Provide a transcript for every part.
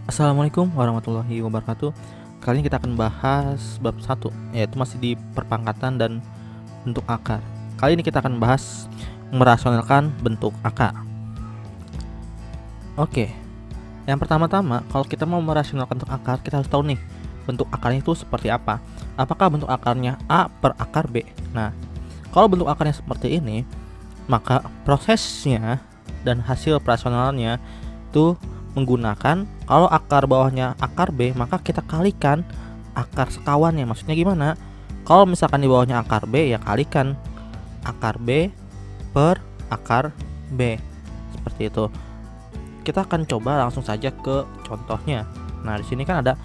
Assalamualaikum warahmatullahi wabarakatuh. Kali ini kita akan bahas bab 1, yaitu masih di perpangkatan dan bentuk akar. Kali ini kita akan bahas merasionalkan bentuk akar. Oke, yang pertama-tama kalau kita mau merasionalkan bentuk akar, kita harus tahu nih bentuk akarnya itu seperti apa. Apakah bentuk akarnya A per akar B? Nah, kalau bentuk akarnya seperti ini, maka prosesnya dan hasil perasionalannya itu menggunakan, kalau akar bawahnya akar B, maka kita kalikan akar sekawannya. Maksudnya gimana? Kalau misalkan di bawahnya akar B, ya kalikan akar B per akar B. Seperti itu. Kita akan coba langsung saja ke contohnya. Nah, di sini kan ada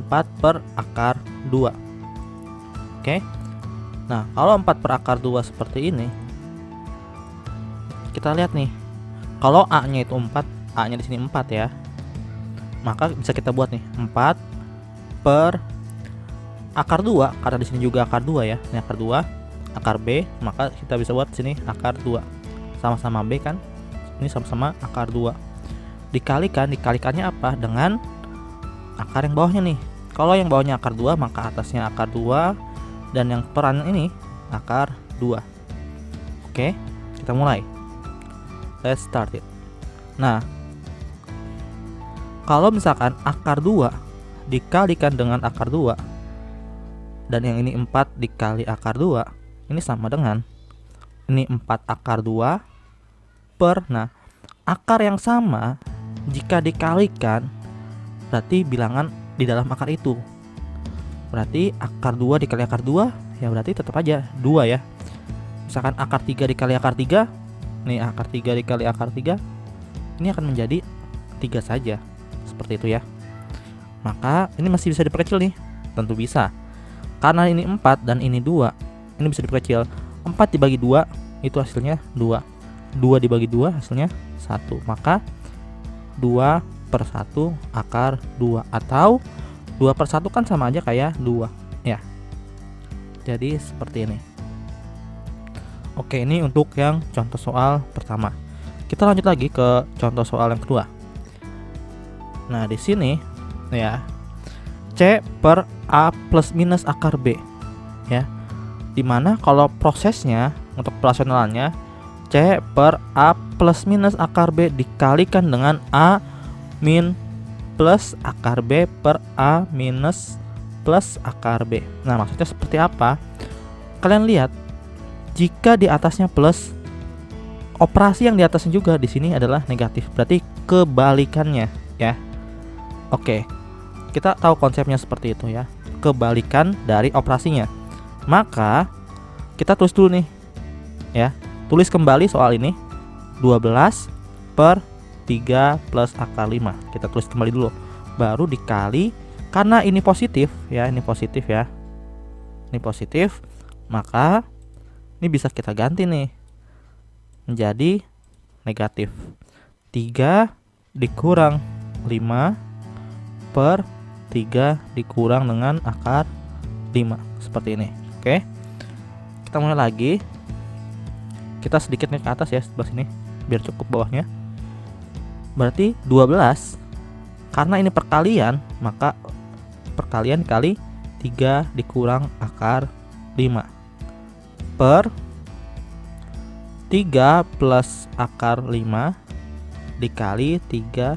4 per akar 2. Oke. Nah, kalau 4 per akar 2 seperti ini, kita lihat nih. Kalau A-nya itu 4, A-nya di sini 4 ya. Maka bisa kita buat nih 4 per akar 2, karena di sini juga akar 2 ya. Ini akar 2, akar B, maka kita bisa buat sini akar 2. Sama-sama B kan? Ini sama-sama akar 2. Dikalikannya apa? Dengan akar yang bawahnya nih. Kalau yang bawahnya akar 2, maka atasnya akar 2, dan yang peran ini akar 2. Oke, kita mulai. Let's start it. Nah, kalau misalkan akar 2 dikalikan dengan akar 2, dan yang ini 4 dikali akar 2, ini sama dengan ini 4 akar 2 per, nah akar yang sama jika dikalikan berarti bilangan di dalam akar itu. Berarti akar 2 dikali akar 2, ya berarti tetap aja 2 ya. Misalkan akar 3 dikali akar 3, nih akar 3 dikali akar 3, ini akan menjadi 3 saja. Seperti itu ya. Maka ini masih bisa diperkecil nih. Tentu bisa. Karena ini 4 dan ini 2, ini bisa diperkecil. 4 dibagi 2 itu hasilnya 2. 2 dibagi 2 hasilnya 1. Maka 2 per 1 akar 2. Atau 2 per 1 kan sama aja kayak 2 ya. Jadi seperti ini. Oke, ini untuk yang contoh soal pertama. Kita lanjut lagi ke contoh soal yang kedua. Nah, di sini ya, C per A plus minus akar B ya. Dimana kalau prosesnya untuk perasionalannya C per A plus minus akar B dikalikan dengan A min plus akar B per A minus plus akar B. Nah, maksudnya seperti apa? Kalian lihat, jika di atasnya plus, operasi yang di atasnya juga di sini adalah negatif. Berarti kebalikannya ya. Oke, kita tahu konsepnya seperti itu ya. Kebalikan dari operasinya. Maka kita tulis dulu nih ya. Tulis kembali soal ini 12 per 3 plus akar 5. Kita tulis kembali dulu. Baru dikali, karena ini positif ya. Ini positif ya. Ini positif. Maka ini bisa kita ganti nih menjadi negatif. 3 dikurang 5 per 3 dikurang dengan akar 5. Seperti ini. Oke. Kita mulai lagi. Kita sedikit nih ke atas ya, sebelah sini biar cukup bawahnya. Berarti 12, karena ini perkalian, maka perkalian kali 3 dikurang akar 5 per 3 plus akar 5 dikali 3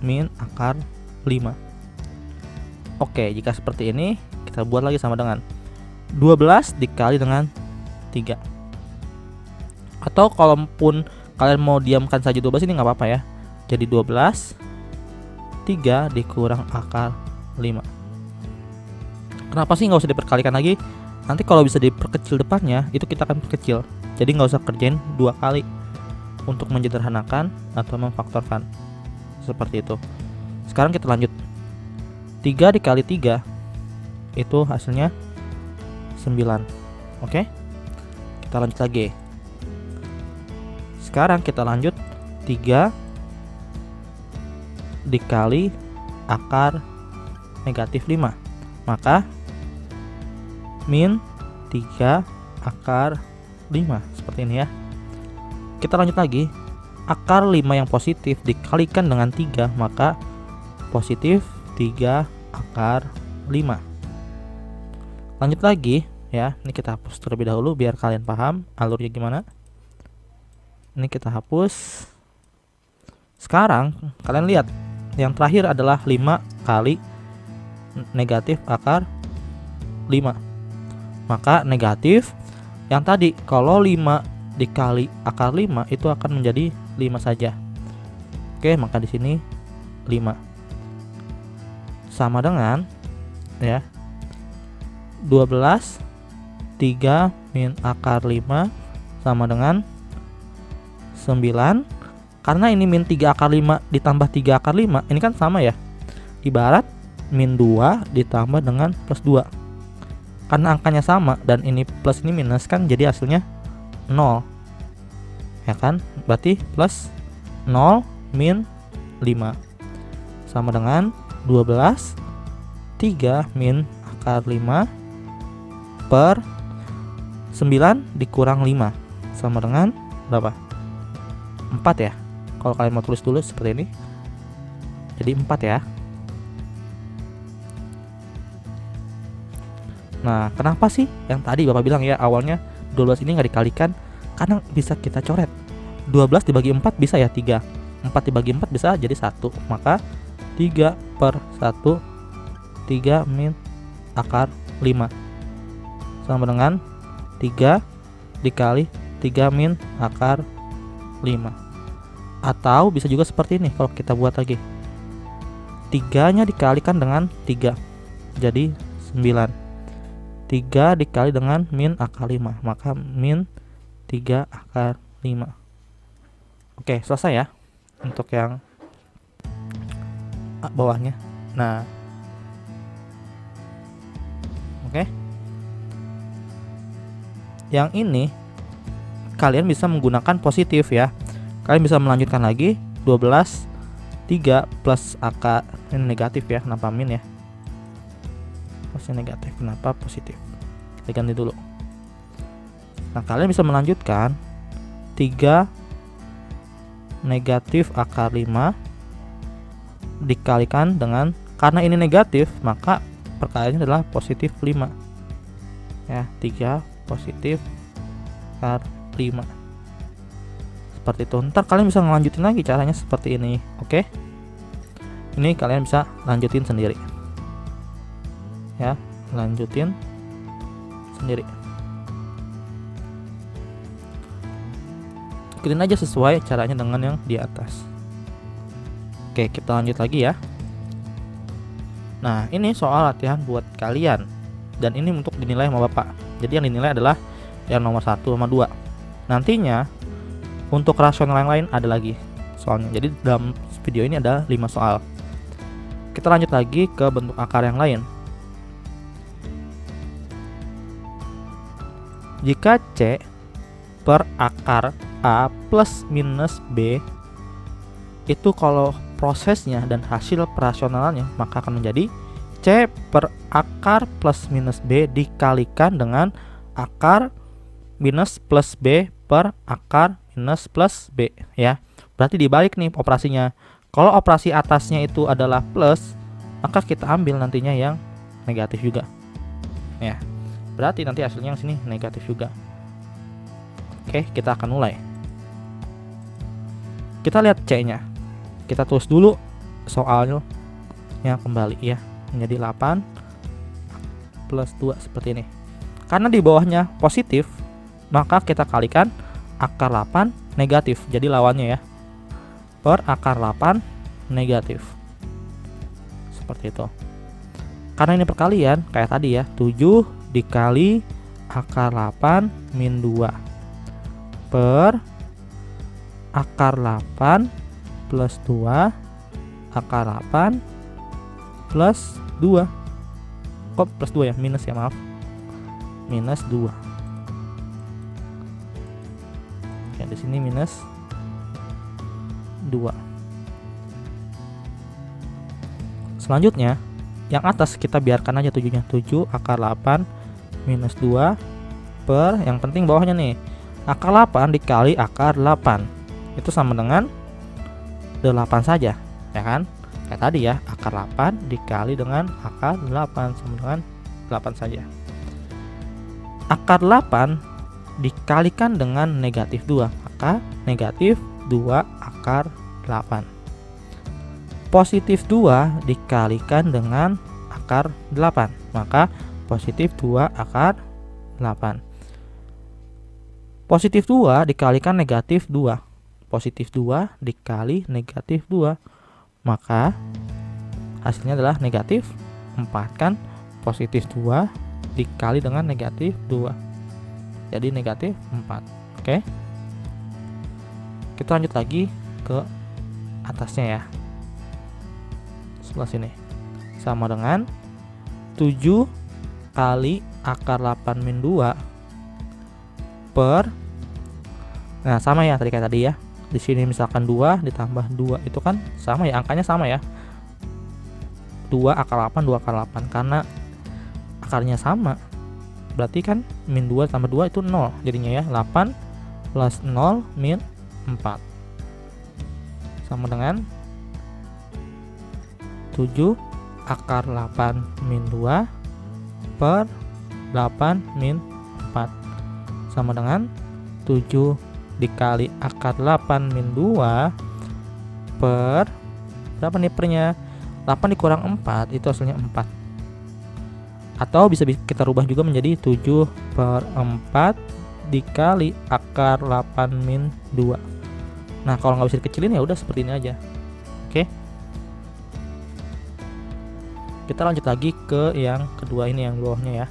min akar 5. Oke, jika seperti ini kita buat lagi sama dengan 12 dikali dengan 3. Atau kalaupun kalian mau diamkan saja 12 ini nggak apa-apa ya. Jadi 12 3 dikurang akar 5. Kenapa sih nggak usah diperkalikan lagi? Nanti kalau bisa diperkecil depannya, itu kita akan perkecil. Jadi nggak usah kerjain 2 kali untuk menyederhanakan atau memfaktorkan. Seperti itu. Sekarang kita lanjut. 3 dikali 3 itu hasilnya 9. Oke? Kita lanjut lagi. Sekarang kita lanjut 3 dikali akar negatif 5. Maka min 3 akar 5. Seperti ini ya. Kita lanjut lagi. Akar 5 yang positif dikalikan dengan 3, maka positif 3 akar 5. Lanjut lagi ya, ini kita hapus terlebih dahulu biar kalian paham alurnya gimana. Ini kita hapus. Sekarang kalian lihat, yang terakhir adalah 5 kali negatif akar 5. Maka negatif yang tadi, kalau 5 dikali akar 5 itu akan menjadi 5 saja. Oke, maka di sini 5 sama dengan ya 12 3 min akar 5 sama dengan 9. Karena ini min 3 akar 5 ditambah 3 akar 5, ini kan sama ya. Ibarat min 2 ditambah dengan plus 2. Karena angkanya sama dan ini plus ini minus kan, jadi hasilnya 0. Ya kan? Berarti plus 0 min 5 sama dengan 12 3 min akar 5 per 9 dikurang 5 sama dengan berapa? 4 ya. Kalau kalian mau tulis dulu seperti ini, jadi 4 ya. Nah, kenapa sih yang tadi Bapak bilang ya awalnya 12 ini nggak dikalikan? Karena bisa kita coret. 12 dibagi 4 bisa ya 3. 4 dibagi 4 bisa jadi 1. Maka 3 per 1 3 min akar 5 sama dengan 3 dikali 3 min akar 5. Atau bisa juga seperti ini kalau kita buat lagi. 3-nya dikalikan dengan 3 jadi 9. 3 dikali dengan min akar 5, maka min 3 akar 5. Oke, selesai ya untuk yang bawahnya. Nah, oke. Yang ini kalian bisa menggunakan positif ya. Kalian bisa melanjutkan lagi 12 3 plus akar, ini negatif ya, kenapa min ya? Plusnya negatif, kenapa positif? Kita ganti dulu. Nah, kalian bisa melanjutkan 3 negatif akar 5 dikalikan dengan, karena ini negatif maka perkaliannya adalah positif 5 ya, 3 positif akar 5 seperti itu. Ntar kalian bisa ngelanjutin lagi caranya seperti ini. Oke, ini kalian bisa lanjutin sendiri ya, lanjutin sendiri. Ikutin aja sesuai caranya dengan yang di atas. Oke, kita lanjut lagi ya. Nah, ini soal latihan buat kalian, dan ini untuk dinilai sama Bapak. Jadi yang dinilai adalah yang nomor 1 sama 2. Nantinya untuk rasional yang lain ada lagi soalnya. Jadi dalam video ini ada 5 soal. Kita lanjut lagi ke bentuk akar yang lain. Jika C per akar A plus minus B itu kalau prosesnya dan hasil perasionalannya, maka akan menjadi C per akar plus minus B dikalikan dengan akar minus plus B per akar minus plus B ya. Berarti dibalik nih operasinya. Kalau operasi atasnya itu adalah plus, maka kita ambil nantinya yang negatif juga ya. Berarti nanti hasilnya yang sini negatif juga. Oke, kita akan mulai. Kita lihat C-nya. Kita tulis dulu soalnya kembali ya, menjadi 8 plus 2 seperti ini. Karena di bawahnya positif, maka kita kalikan akar 8 negatif, jadi lawannya ya, per akar 8 negatif. Seperti itu. Karena ini perkalian kayak tadi ya, 7 dikali akar 8 min 2 per akar 8 plus 2 akar 8 plus 2. Kok plus 2 ya? Minus ya, maaf. Minus 2. Oke, di sini minus 2. Selanjutnya, yang atas kita biarkan aja 7-nya. 7 akar 8 minus 2 per, yang penting bawahnya nih, akar 8 dikali akar 8 itu sama dengan 8 saja ya kan. kayak tadi ya, akar 8 dikali dengan akar 8 sama dengan 8 saja. Akar 8 dikalikan dengan negatif 2, maka negatif 2 akar 8. Positif 2 dikalikan dengan akar 8, maka positif 2 akar 8. Positif 2 dikalikan negatif 2, positif 2 dikali negatif 2, maka hasilnya adalah negatif 4 kan. Positif 2 dikali dengan negatif 2, jadi negatif 4. Oke, kita lanjut lagi ke atasnya ya, sebelah sini, sama dengan 7 kali akar 8 min 2 per, nah sama ya tadi kayak tadi ya, di sini misalkan 2 ditambah 2 itu kan sama ya, angkanya sama ya, 2 akar 8 2 akar 8, karena akarnya sama berarti kan min 2 tambah 2 itu 0 jadinya ya, 8 plus 0 min 4 sama dengan 7 akar 8 min 2 per 8 min 4 sama dengan 7 dikali akar 8 min 2 per, berapa nih pernya, 8 dikurang 4 itu hasilnya 4, atau bisa kita rubah juga menjadi 7 per 4 dikali akar 8 min 2. Nah kalau nggak bisa dikecilin ya udah seperti ini aja. Oke, kita lanjut lagi ke yang kedua ini, yang bawahnya ya.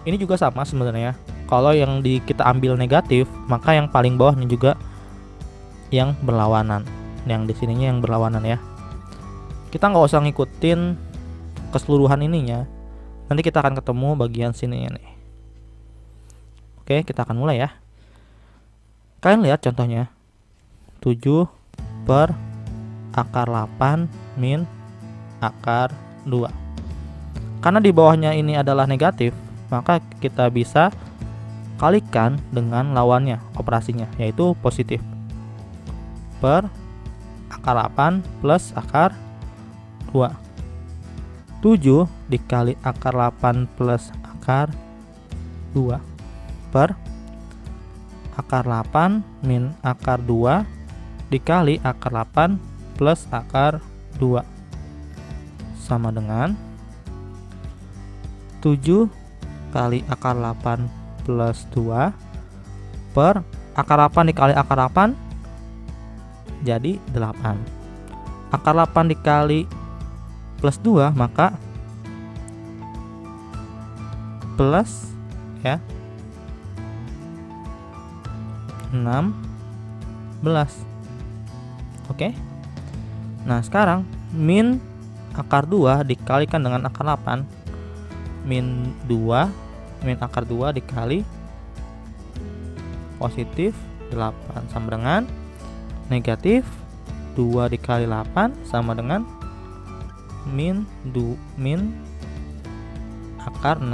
Ini juga sama sebenarnya. Kalau yang kita ambil negatif, maka yang paling bawahnya juga yang berlawanan. Yang di sininya yang berlawanan ya. Kita nggak usah ngikutin keseluruhan ininya. Nanti kita akan ketemu bagian sininya nih. Oke, kita akan mulai ya. Kalian lihat contohnya. 7 per akar 8 min akar 2. Karena di bawahnya ini adalah negatif, maka kita bisa kalikan dengan lawannya, operasinya, yaitu positif. Per akar 8 plus akar 2. 7 dikali akar 8 plus akar 2 per akar 8 min akar 2 dikali akar 8 plus akar 2 sama dengan 7 kali akar 8 plus 2 per akar 8 dikali akar 8 jadi 8. Akar 8 dikali plus 2 maka plus ya 16. Oke. Nah, sekarang min akar 2 dikalikan dengan akar 8. Min akar 2 dikali positif 8 sama dengan negatif 2 dikali 8 sama dengan min akar 16.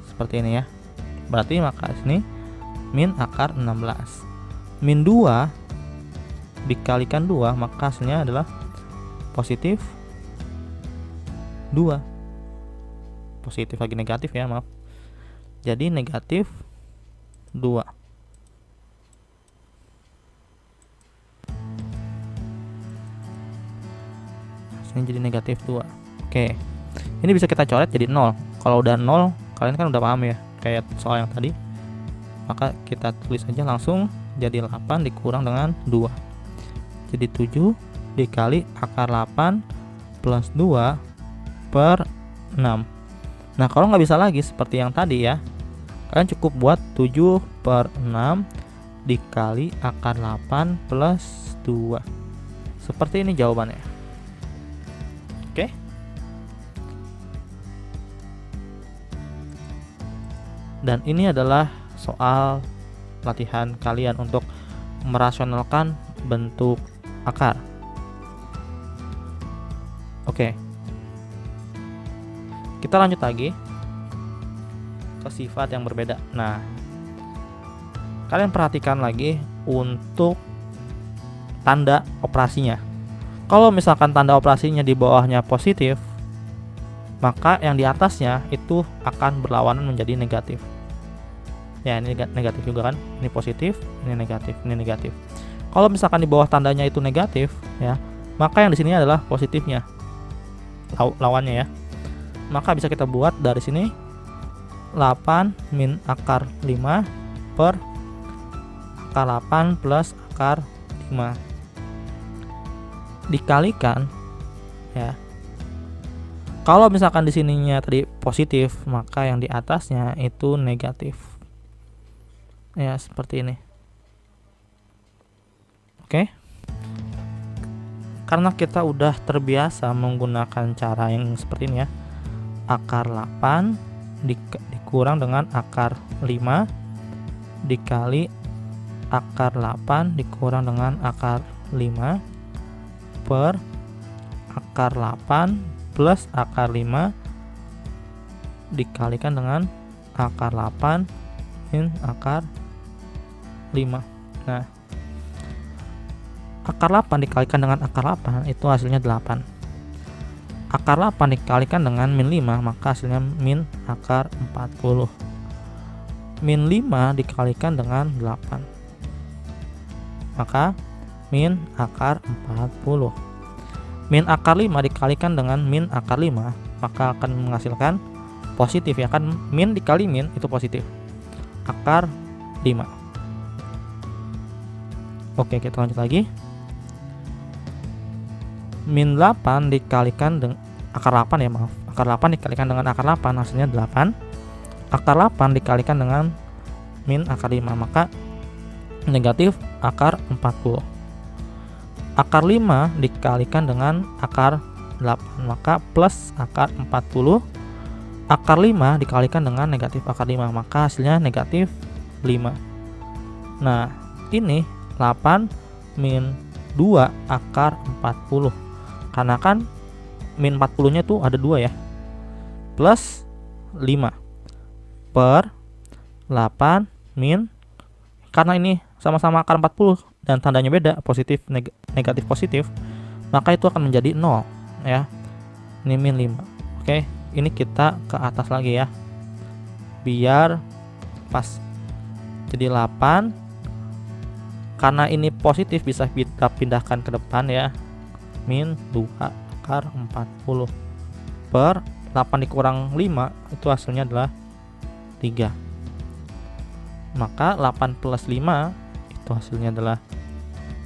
Seperti ini ya. Berarti maka sini min akar 16. Min 2 dikalikan 2 maka hasilnya adalah positif 2. Positif lagi negatif ya, maaf. Jadi negatif 2. Hasilnya jadi negatif 2. Oke. Ini bisa kita coret jadi 0. Kalau udah 0, kalian kan udah paham ya, kayak soal yang tadi. Maka kita tulis aja langsung jadi 8 dikurang dengan 2. Jadi 7 dikali akar 8 plus 2 per 6. Nah, kalau nggak bisa lagi seperti yang tadi ya, kalian cukup buat 7 per 6 dikali akar 8 plus 2. Seperti ini jawabannya. Oke. Dan ini adalah soal latihan kalian untuk merasionalkan bentuk akar. Oke. Kita lanjut lagi ke sifat yang berbeda. Nah, kalian perhatikan lagi untuk tanda operasinya. Kalau misalkan tanda operasinya di bawahnya positif, maka yang di atasnya itu akan berlawanan menjadi negatif. Ya, ini negatif juga kan. Ini positif, ini negatif, ini negatif. Kalau misalkan di bawah tandanya itu negatif, ya, maka yang di sini adalah positifnya. Lawannya ya. Maka bisa kita buat dari sini 8 min akar 5 per akar 8 plus akar 5 dikalikan, ya. Kalau misalkan di sininya tadi positif, maka yang di atasnya itu negatif. Ya, seperti ini. Oke. Karena kita udah terbiasa menggunakan cara yang seperti ini ya. Akar 8 dikurang dengan akar 5 dikali akar 8 dikurang dengan akar 5 per akar 8 plus akar 5 dikalikan dengan akar 8 min akar 5. Nah, akar 8 dikalikan dengan akar 8 itu hasilnya 8. Akar 8 dikalikan dengan min 5, maka hasilnya min akar 40. Min 5 dikalikan dengan 8, maka min akar 40. Min akar 5 dikalikan dengan min akar 5, maka akan menghasilkan positif, ya kan. Min dikali min itu positif, akar 5. Oke, kita lanjut lagi. Min 8 dikalikan dengan akar 8 ya, maaf. Akar 8 dikalikan dengan akar 8 hasilnya 8. Akar 8 dikalikan dengan min akar 5, maka negatif akar 40. Akar 5 dikalikan dengan akar 8, maka plus akar 40. Akar 5 dikalikan dengan negatif akar 5, maka hasilnya negatif 5. Nah, ini 8 min 2 akar 40. Karena kan min 40 nya tuh ada 2 ya, plus 5 per 8 min, karena ini sama-sama akar 40 dan tandanya beda, positif negatif positif, maka itu akan menjadi 0 ya. Ini min 5. Oke, ini kita ke atas lagi ya, biar pas. Jadi 8, karena ini positif bisa kita pindahkan ke depan ya, min 2 akar 40 per 8 dikurang 5 itu hasilnya adalah 3. Maka 8 plus 5 itu hasilnya adalah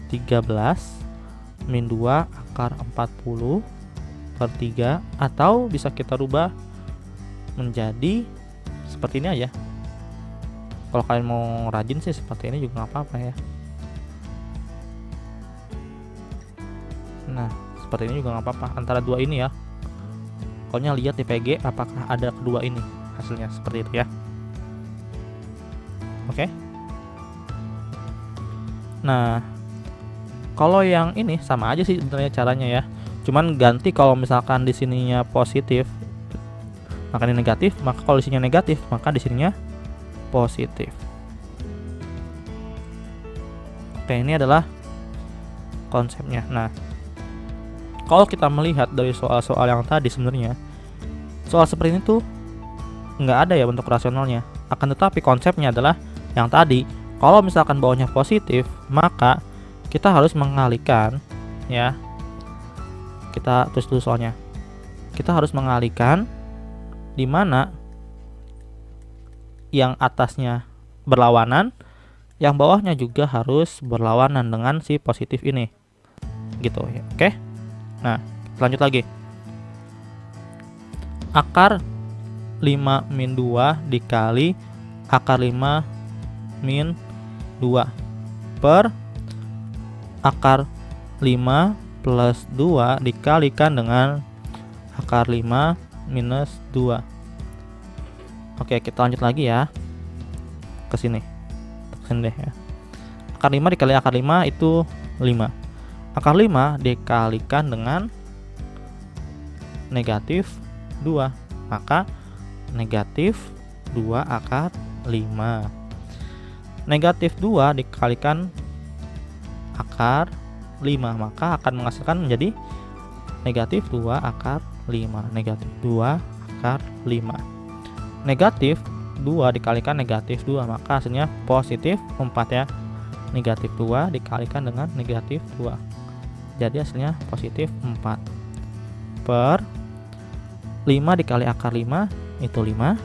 13 min 2 akar 40 per 3, atau bisa kita rubah menjadi seperti ini aja. Kalau kalian mau rajin sih seperti ini juga nggak apa-apa ya. Nah, seperti ini juga nggak apa-apa, antara dua ini ya. Pokoknya lihat di PG apakah ada kedua ini hasilnya, seperti itu ya. Oke. Nah, kalau yang ini sama aja sih sebenarnya caranya ya. Cuman ganti, kalau misalkan di sininya positif maka ini negatif, maka kalau di sininya negatif maka di sininya positif. Oke, ini adalah konsepnya. Nah, kalau kita melihat dari soal-soal yang tadi, sebenarnya soal seperti ini tuh nggak ada ya bentuk rasionalnya. Akan tetapi konsepnya adalah yang tadi. Kalau misalkan bawahnya positif, maka kita harus mengalihkan ya. Kita tulis dulu soalnya. Kita harus mengalihkan di mana yang atasnya berlawanan, yang bawahnya juga harus berlawanan dengan si positif ini. Gitu ya. Oke. Nah, lanjut lagi. Akar 5 min 2 dikali akar 5 min 2 per akar 5 plus 2 dikalikan dengan akar 5 minus 2. Oke, kita lanjut lagi ya. Ke sini. Deh ya. Akar 5 dikali akar 5 itu 5. Akar 5 dikalikan dengan negatif 2, maka negatif 2 akar 5. Negatif 2 dikalikan akar 5, maka akan menghasilkan menjadi negatif 2 akar 5. Negatif 2 akar 5. Negatif 2 dikalikan negatif 2, maka hasilnya positif 4 ya. Negatif 2 dikalikan dengan negatif 2, jadi hasilnya positif 4. Per 5 dikali akar 5 itu 5.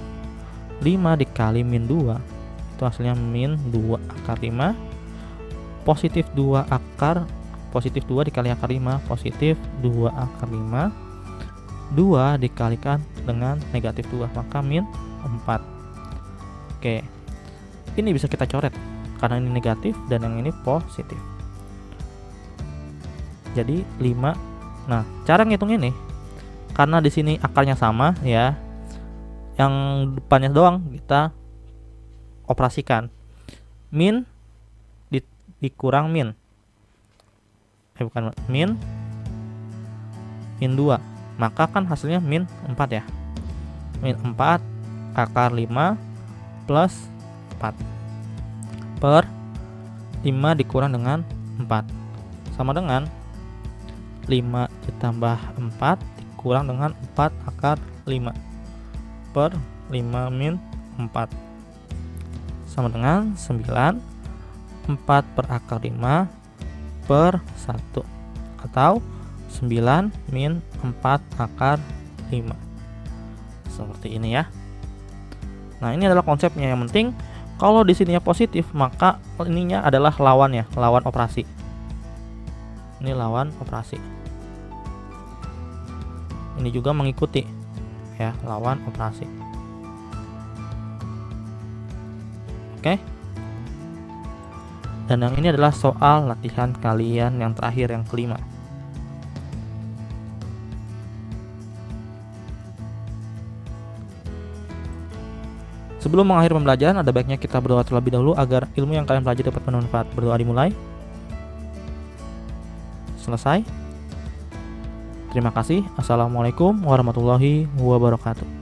5 dikali min 2 itu hasilnya min 2 akar 5. Positif 2 dikali akar 5, positif 2 akar 5. 2 dikalikan dengan negatif 2, maka min 4. Oke, ini bisa kita coret karena ini negatif dan yang ini positif. Jadi 5. Nah, cara ngitung ini karena di sini akarnya sama ya, yang depannya doang kita operasikan. Min dikurang min. Min 2. Maka kan hasilnya min 4 ya. Min 4 akar 5 plus 4 per 5 dikurang dengan 4 sama dengan 5 ditambah 4 dikurang dengan 4 akar 5 per 5 min 4 sama dengan 9. 4 per akar 5 per 1 atau 9 min 4 akar 5. Seperti ini ya. Nah, ini adalah konsepnya. Yang penting kalau di sininya positif, maka ininya adalah lawannya, lawan operasi. Ini lawan operasi. Ini juga mengikuti ya, lawan operasi. Oke. Dan yang ini adalah soal latihan kalian yang terakhir, yang kelima. Sebelum mengakhiri pembelajaran, ada baiknya kita berdoa terlebih dahulu agar ilmu yang kalian pelajari dapat bermanfaat. Berdoa dimulai. Selesai. Terima kasih. Assalamualaikum warahmatullahi wabarakatuh.